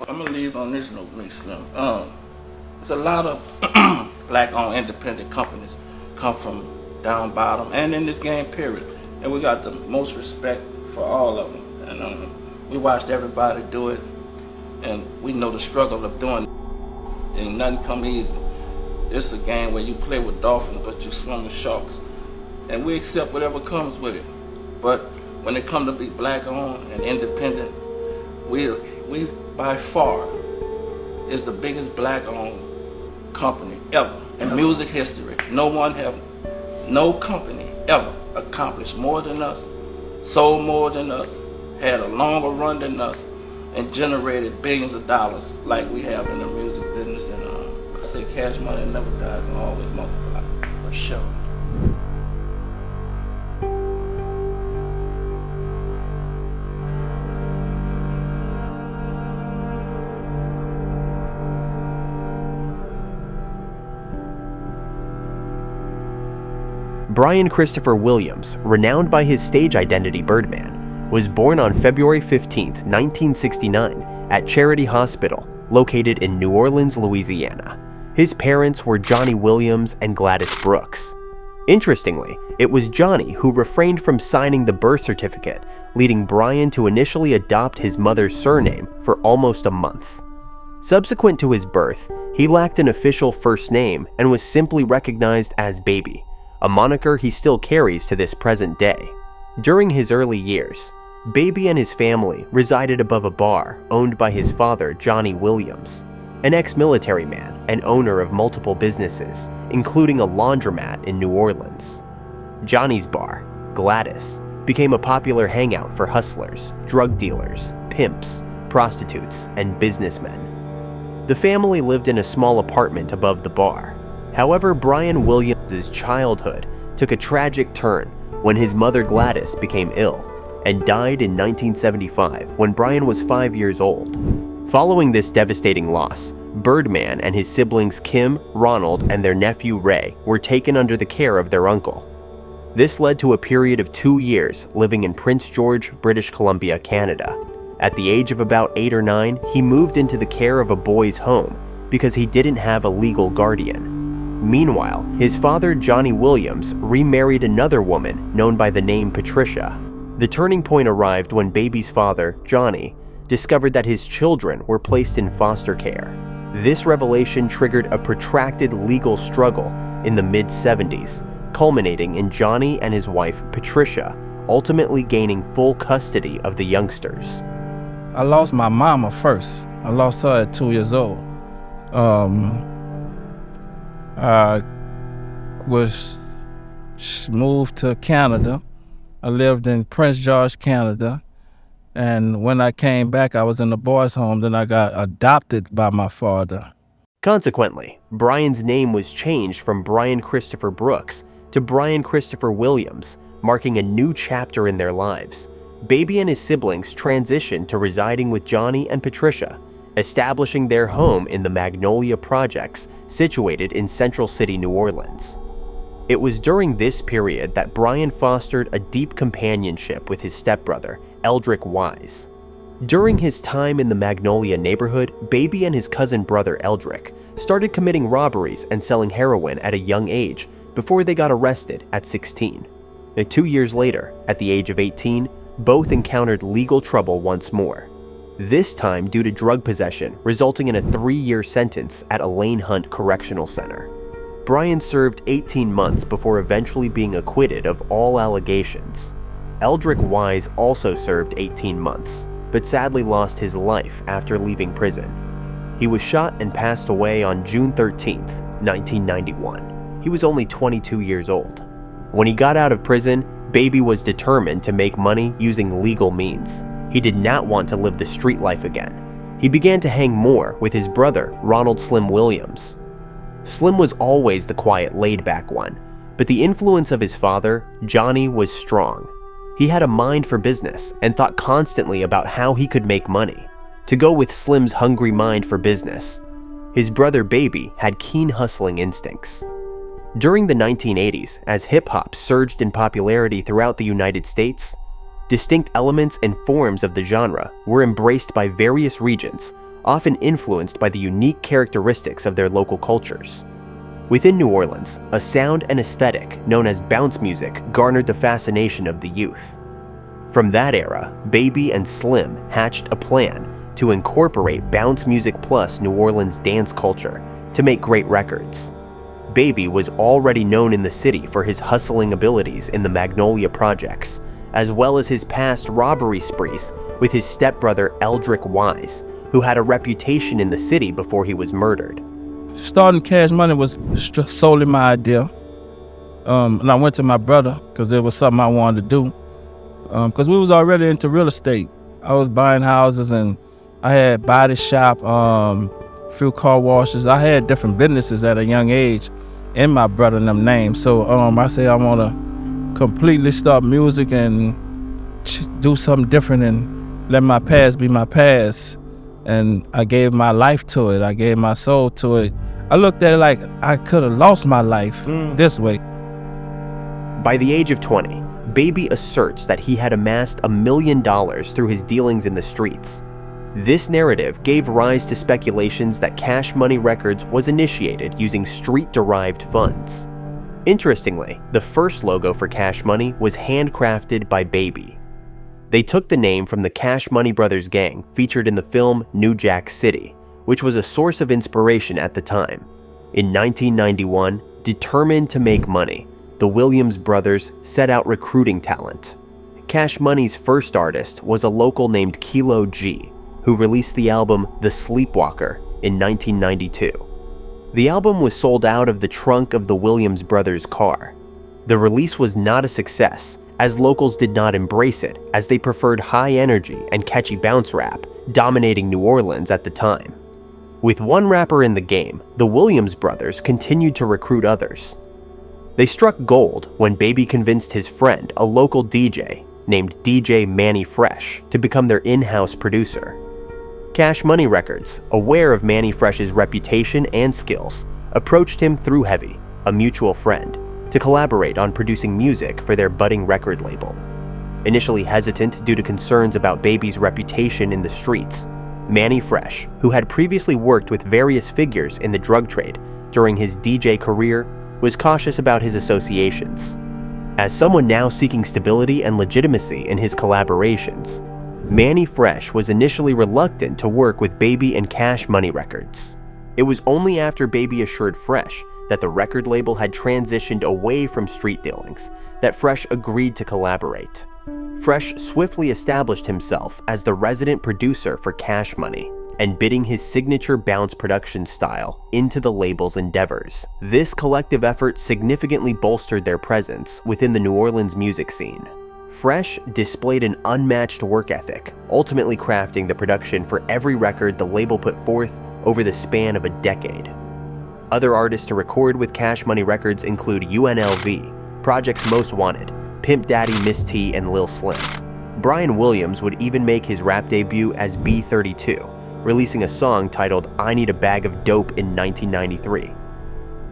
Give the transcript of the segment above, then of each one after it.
I'm gonna leave on this note, Big Slim. There's a lot of black-owned independent companies come from down bottom and in this game period, and we got the most respect for all of them. And we watched everybody do it, and we know the struggle of doing it. And nothing come easy. It's a game where you play with dolphins, but you swim with sharks, and we accept whatever comes with it. But when it comes to be black-owned and independent, we by far is the biggest black-owned company ever in music history. No company ever accomplished more than us, sold more than us, had a longer run than us, and generated billions of dollars like we have in the music business. And I say cash money never dies and always multiply, for sure. Brian Christopher Williams, renowned by his stage identity Birdman, was born on February 15, 1969, at Charity Hospital, located in New Orleans, Louisiana. His parents were Johnny Williams and Gladys Brooks. Interestingly, it was Johnny who refrained from signing the birth certificate, leading Brian to initially adopt his mother's surname for almost a month. Subsequent to his birth, he lacked an official first name and was simply recognized as Baby, a moniker he still carries to this present day. During his early years, Baby and his family resided above a bar owned by his father, Johnny Williams, an ex-military man and owner of multiple businesses, including a laundromat in New Orleans. Johnny's bar, Gladys, became a popular hangout for hustlers, drug dealers, pimps, prostitutes, and businessmen. The family lived in a small apartment above the bar. However, Brian Williams' childhood took a tragic turn when his mother Gladys became ill and died in 1975 when Brian was 5 years old. Following this devastating loss, Birdman and his siblings Kim, Ronald, and their nephew Ray were taken under the care of their uncle. This led to a period of 2 years living in Prince George, British Columbia, Canada. At the age of about 8 or 9, he moved into the care of a boys' home because he didn't have a legal guardian. Meanwhile, his father, Johnny Williams, remarried another woman known by the name Patricia. The turning point arrived when Baby's father, Johnny, discovered that his children were placed in foster care. This revelation triggered a protracted legal struggle in the mid-70s, culminating in Johnny and his wife, Patricia, ultimately gaining full custody of the youngsters. I lost my mama first. I lost her at 2 years old. I moved to Canada. I lived in Prince George, Canada. And when I came back, I was in a boys' home. Then I got adopted by my father. Consequently, Brian's name was changed from Brian Christopher Brooks to Brian Christopher Williams, marking a new chapter in their lives. Baby and his siblings transitioned to residing with Johnny and Patricia, establishing their home in the Magnolia Projects, situated in Central City, New Orleans. It was during this period that Brian fostered a deep companionship with his stepbrother, Eldrick Wise. During his time in the Magnolia neighborhood, Baby and his cousin brother Eldrick started committing robberies and selling heroin at a young age before they got arrested at 16. 2 years later, at the age of 18, both encountered legal trouble once more. This time due to drug possession, resulting in a 3-year sentence at Elaine Hunt Correctional Center. Brian served 18 months before eventually being acquitted of all allegations. Eldrick Wise also served 18 months, but sadly lost his life after leaving prison. He was shot and passed away on June 13, 1991. He was only 22 years old. When he got out of prison, Baby was determined to make money using legal means. He did not want to live the street life again. He began to hang more with his brother, Ronald Slim Williams. Slim was always the quiet, laid-back one, but the influence of his father, Johnny, was strong. He had a mind for business and thought constantly about how he could make money. To go with Slim's hungry mind for business, his brother Baby had keen hustling instincts. During the 1980s, as hip-hop surged in popularity throughout the United States, distinct elements and forms of the genre were embraced by various regions, often influenced by the unique characteristics of their local cultures. Within New Orleans, a sound and aesthetic known as bounce music garnered the fascination of the youth. From that era, Baby and Slim hatched a plan to incorporate bounce music plus New Orleans dance culture to make great records. Baby was already known in the city for his hustling abilities in the Magnolia projects, as well as his past robbery sprees with his stepbrother Eldrick Wise, who had a reputation in the city before he was murdered. Starting Cash Money was solely my idea. And I went to my brother because it was something I wanted to do. Because we was already into real estate. I was buying houses and I had body shop, few car washes. I had different businesses at a young age in my brother and them names. So I said I want to completely stop music and do something different and let my past be my past. And I gave my life to it. I gave my soul to it. I looked at it like I could have lost my life this way. By the age of 20, Baby asserts that he had amassed $1 million through his dealings in the streets. This narrative gave rise to speculations that Cash Money Records was initiated using street-derived funds. Interestingly, the first logo for Cash Money was handcrafted by Baby. They took the name from the Cash Money Brothers gang featured in the film New Jack City, which was a source of inspiration at the time. In 1991, determined to make money, the Williams brothers set out recruiting talent. Cash Money's first artist was a local named Kilo G, who released the album The Sleepwalker in 1992. The album was sold out of the trunk of the Williams brothers' car. The release was not a success, as locals did not embrace it, as they preferred high energy and catchy bounce rap, dominating New Orleans at the time. With one rapper in the game, the Williams brothers continued to recruit others. They struck gold when Baby convinced his friend, a local DJ named DJ Manny Fresh, to become their in-house producer. Cash Money Records, aware of Manny Fresh's reputation and skills, approached him through Heavy, a mutual friend, to collaborate on producing music for their budding record label. Initially hesitant due to concerns about Baby's reputation in the streets, Manny Fresh, who had previously worked with various figures in the drug trade during his DJ career, was cautious about his associations. As someone now seeking stability and legitimacy in his collaborations, Manny Fresh was initially reluctant to work with Baby and Cash Money Records. It was only after Baby assured Fresh that the record label had transitioned away from street dealings that Fresh agreed to collaborate. Fresh swiftly established himself as the resident producer for Cash Money and bidding his signature bounce production style into the label's endeavors. This collective effort significantly bolstered their presence within the New Orleans music scene. Fresh displayed an unmatched work ethic, ultimately crafting the production for every record the label put forth over the span of a decade. Other artists to record with Cash Money Records include UNLV, Project's Most Wanted, Pimp Daddy, Miss T, and Lil Slim. Brian Williams would even make his rap debut as B32, releasing a song titled I Need a Bag of Dope in 1993.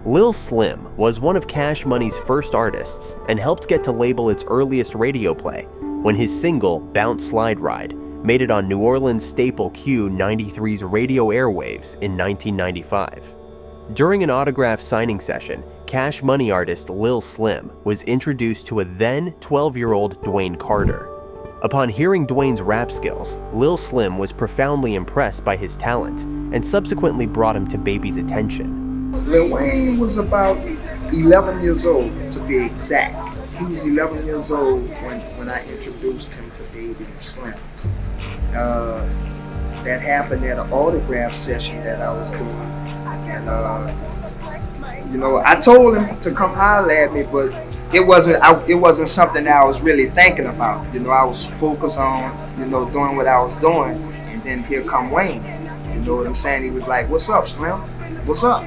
Lil Slim was one of Cash Money's first artists and helped get to label its earliest radio play when his single, Bounce Slide Ride, made it on New Orleans staple Q93's radio airwaves in 1995. During an autograph signing session, Cash Money artist Lil Slim was introduced to a then 12-year-old Dwayne Carter. Upon hearing Dwayne's rap skills, Lil Slim was profoundly impressed by his talent and subsequently brought him to Baby's attention. Lil Wayne was about 11 years old, to be exact. He was 11 years old when I introduced him to Baby and Slim. That happened at an autograph session that I was doing. And, I told him to come holler at me, but it wasn't something that I was really thinking about. I was focused on, doing what I was doing. And then here come Wayne. You know what I'm saying? He was like, "What's up, Slim? What's up?"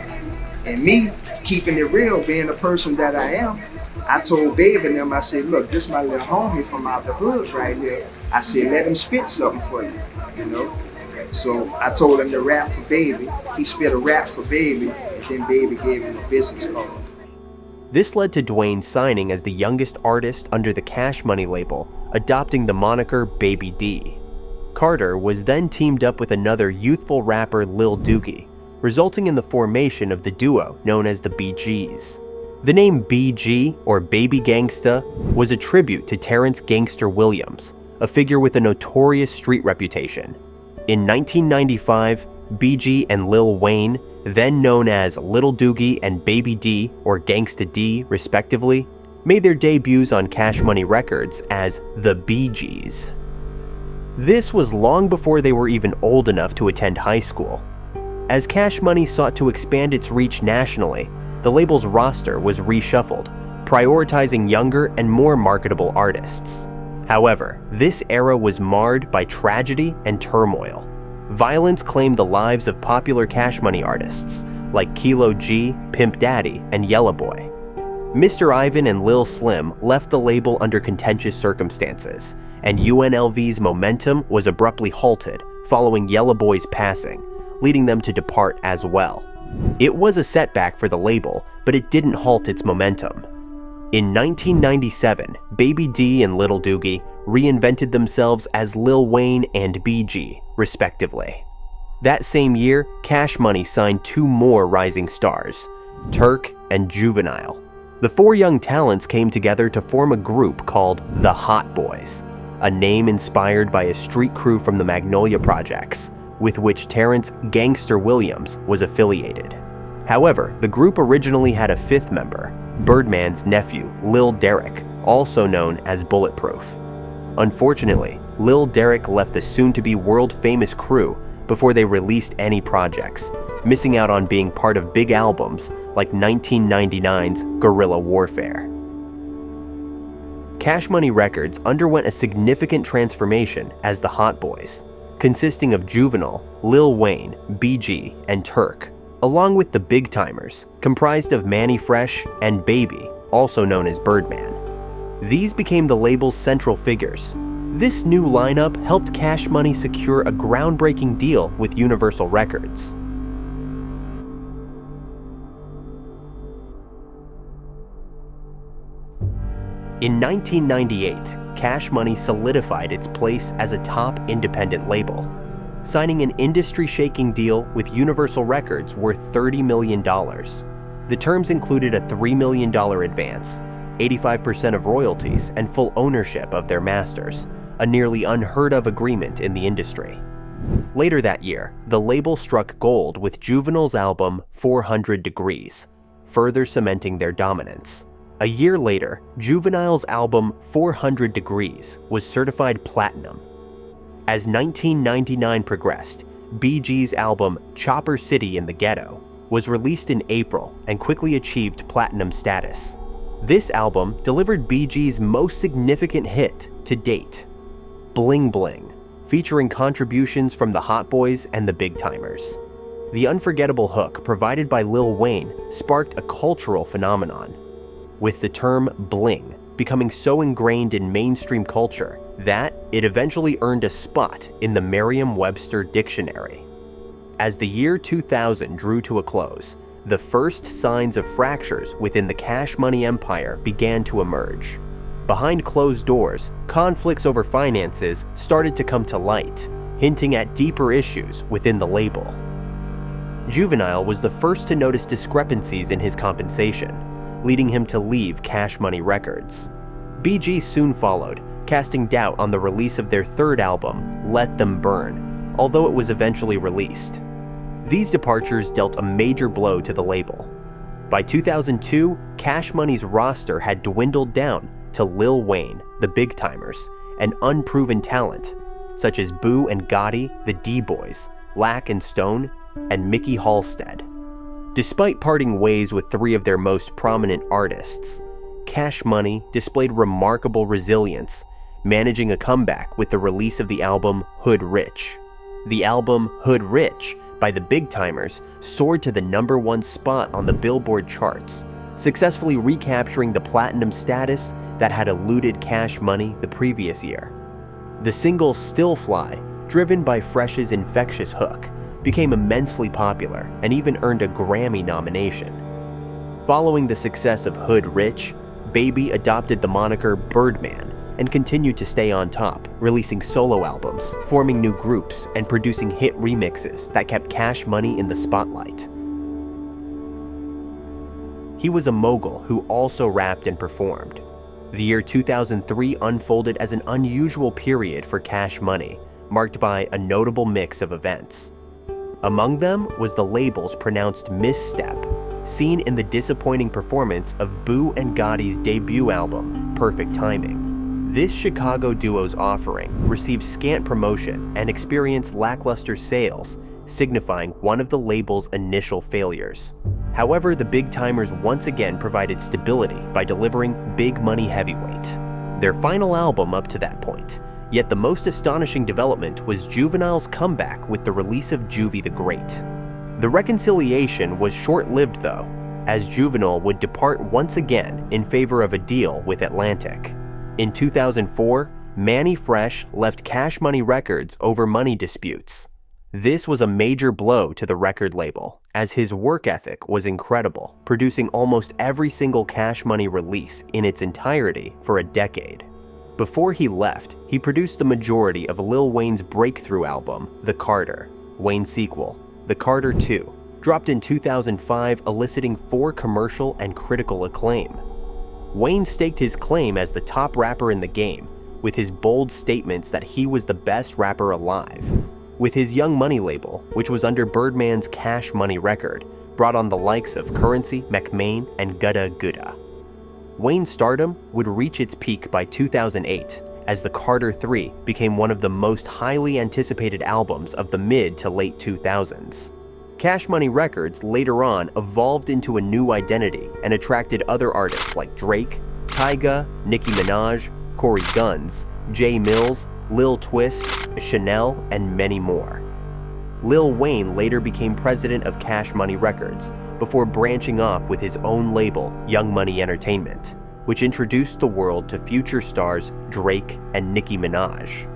And me, keeping it real, being the person that I am, I told Baby and them, I said, "Look, this my little homie from out the hood right here." I said, "Let him spit something for you, So I told him to rap for Baby. He spit a rap for Baby, and then Baby gave him a business card. This led to Dwayne signing as the youngest artist under the Cash Money label, adopting the moniker Baby D. Carter was then teamed up with another youthful rapper Lil Doogie, resulting in the formation of the duo known as the BGs. The name BG, or Baby Gangsta, was a tribute to Terrence Gangster Williams, a figure with a notorious street reputation. In 1995, BG and Lil Wayne, then known as Lil Doogie and Baby D, or Gangsta D respectively, made their debuts on Cash Money Records as the BGs. This was long before they were even old enough to attend high school. As Cash Money sought to expand its reach nationally, the label's roster was reshuffled, prioritizing younger and more marketable artists. However, this era was marred by tragedy and turmoil. Violence claimed the lives of popular Cash Money artists like Kilo G, Pimp Daddy, and Yella Boy. Mr. Ivan and Lil Slim left the label under contentious circumstances, and UNLV's momentum was abruptly halted following Yella Boy's passing, leading them to depart as well. It was a setback for the label, but it didn't halt its momentum. In 1997, Baby D and Lil Doogie reinvented themselves as Lil Wayne and BG, respectively. That same year, Cash Money signed two more rising stars, Turk and Juvenile. The four young talents came together to form a group called the Hot Boys, a name inspired by a street crew from the Magnolia Projects, with which Terrence Gangster Williams was affiliated. However, the group originally had a fifth member, Birdman's nephew, Lil Derek, also known as Bulletproof. Unfortunately, Lil Derek left the soon-to-be world-famous crew before they released any projects, missing out on being part of big albums like 1999's Guerrilla Warfare. Cash Money Records underwent a significant transformation as the Hot Boys, consisting of Juvenile, Lil Wayne, BG, and Turk, along with the Big Timers, comprised of Manny Fresh and Baby, also known as Birdman. These became the label's central figures. This new lineup helped Cash Money secure a groundbreaking deal with Universal Records. In 1998, Cash Money solidified its place as a top independent label, signing an industry-shaking deal with Universal Records worth $30 million. The terms included a $3 million advance, 85% of royalties, and full ownership of their masters, a nearly unheard-of agreement in the industry. Later that year, the label struck gold with Juvenile's album 400 Degrees, further cementing their dominance. A year later, Juvenile's album 400 Degrees was certified platinum. As 1999 progressed, BG's album Chopper City in the Ghetto was released in April and quickly achieved platinum status. This album delivered BG's most significant hit to date, Bling Bling, featuring contributions from the Hot Boys and the Big Timers. The unforgettable hook provided by Lil Wayne sparked a cultural phenomenon, with the term bling becoming so ingrained in mainstream culture that it eventually earned a spot in the Merriam-Webster dictionary. As the year 2000 drew to a close, the first signs of fractures within the Cash Money empire began to emerge. Behind closed doors, conflicts over finances started to come to light, hinting at deeper issues within the label. Juvenile was the first to notice discrepancies in his compensation, leading him to leave Cash Money Records. BG soon followed, casting doubt on the release of their third album, Let Them Burn, although it was eventually released. These departures dealt a major blow to the label. By 2002, Cash Money's roster had dwindled down to Lil Wayne, the Big Timers, and unproven talent, such as Boo and Gotti, the D-Boys, Lack and Stone, and Mickey Halstead. Despite parting ways with three of their most prominent artists, Cash Money displayed remarkable resilience, managing a comeback with the release of the album Hood Rich. The album Hood Rich by the Big Timers soared to the #1 spot on the Billboard charts, successfully recapturing the platinum status that had eluded Cash Money the previous year. The single Still Fly, driven by Fresh's infectious hook, became immensely popular and even earned a Grammy nomination. Following the success of Hood Rich, Baby adopted the moniker Birdman and continued to stay on top, releasing solo albums, forming new groups, and producing hit remixes that kept Cash Money in the spotlight. He was a mogul who also rapped and performed. The year 2003 unfolded as an unusual period for Cash Money, marked by a notable mix of events. Among them was the label's pronounced misstep, seen in the disappointing performance of Boo and Gotti's debut album, Perfect Timing. This Chicago duo's offering received scant promotion and experienced lackluster sales, signifying one of the label's initial failures. However, the Big Timers once again provided stability by delivering Big Money Heavyweight, their final album up to that point. Yet the most astonishing development was Juvenile's comeback with the release of Juvie the Great. The reconciliation was short-lived though, as Juvenile would depart once again in favor of a deal with Atlantic. In 2004, Mannie Fresh left Cash Money Records over money disputes. This was a major blow to the record label, as his work ethic was incredible, producing almost every single Cash Money release in its entirety for a decade. Before he left, he produced the majority of Lil Wayne's breakthrough album, The Carter, Wayne's sequel, The Carter 2, dropped in 2005, eliciting 4 commercial and critical acclaim. Wayne staked his claim as the top rapper in the game, with his bold statements that he was the best rapper alive. With his Young Money label, which was under Birdman's Cash Money record, brought on the likes of Currency, McMain, and Gudda Gudda. Wayne's stardom would reach its peak by 2008, as The Carter 3 became one of the most highly anticipated albums of the mid to late 2000s. Cash Money Records later on evolved into a new identity and attracted other artists like Drake, Tyga, Nicki Minaj, Corey Gunz, Jay Mills, Lil Twist, Chanel, and many more. Lil Wayne later became president of Cash Money Records before branching off with his own label, Young Money Entertainment, which introduced the world to future stars Drake and Nicki Minaj.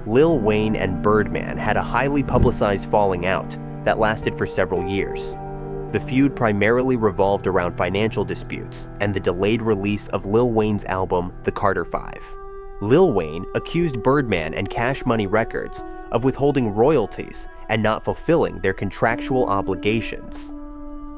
Lil Wayne and Birdman had a highly publicized falling out that lasted for several years. The feud primarily revolved around financial disputes and the delayed release of Lil Wayne's album, The Carter 5. Lil Wayne accused Birdman and Cash Money Records of withholding royalties and not fulfilling their contractual obligations.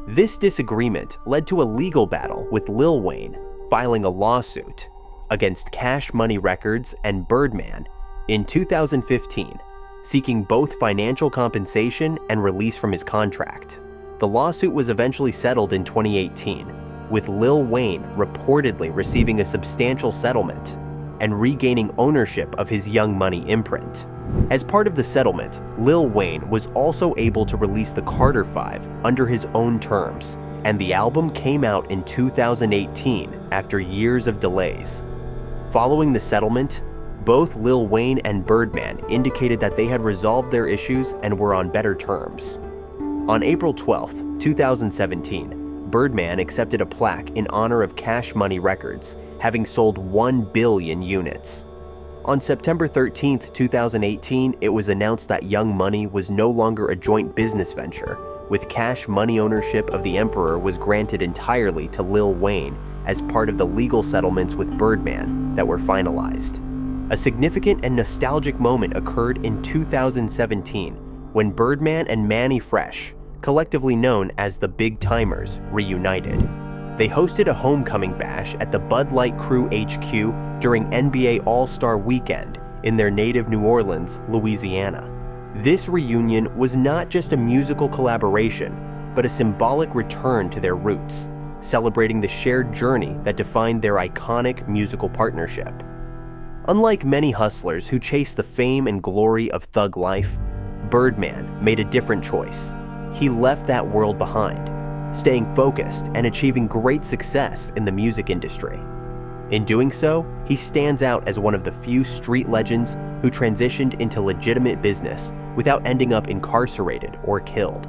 This disagreement led to a legal battle with Lil Wayne filing a lawsuit against Cash Money Records and Birdman in 2015, seeking both financial compensation and release from his contract. The lawsuit was eventually settled in 2018, with Lil Wayne reportedly receiving a substantial settlement and regaining ownership of his Young Money imprint. As part of the settlement, Lil Wayne was also able to release The Carter 5 under his own terms, and the album came out in 2018 after years of delays. Following the settlement, both Lil Wayne and Birdman indicated that they had resolved their issues and were on better terms. On April 12, 2017, Birdman accepted a plaque in honor of Cash Money Records, having sold 1 billion units. On September 13, 2018, it was announced that Young Money was no longer a joint business venture, with Cash Money ownership of the Emperor was granted entirely to Lil Wayne as part of the legal settlements with Birdman that were finalized. A significant and nostalgic moment occurred in 2017 when Birdman and Mannie Fresh, collectively known as the Big Timers, reunited. They hosted a homecoming bash at the Bud Light Crew HQ during NBA All-Star Weekend in their native New Orleans, Louisiana. This reunion was not just a musical collaboration, but a symbolic return to their roots, celebrating the shared journey that defined their iconic musical partnership. Unlike many hustlers who chase the fame and glory of thug life, Birdman made a different choice. He left that world behind, staying focused and achieving great success in the music industry. In doing so, he stands out as one of the few street legends who transitioned into legitimate business without ending up incarcerated or killed.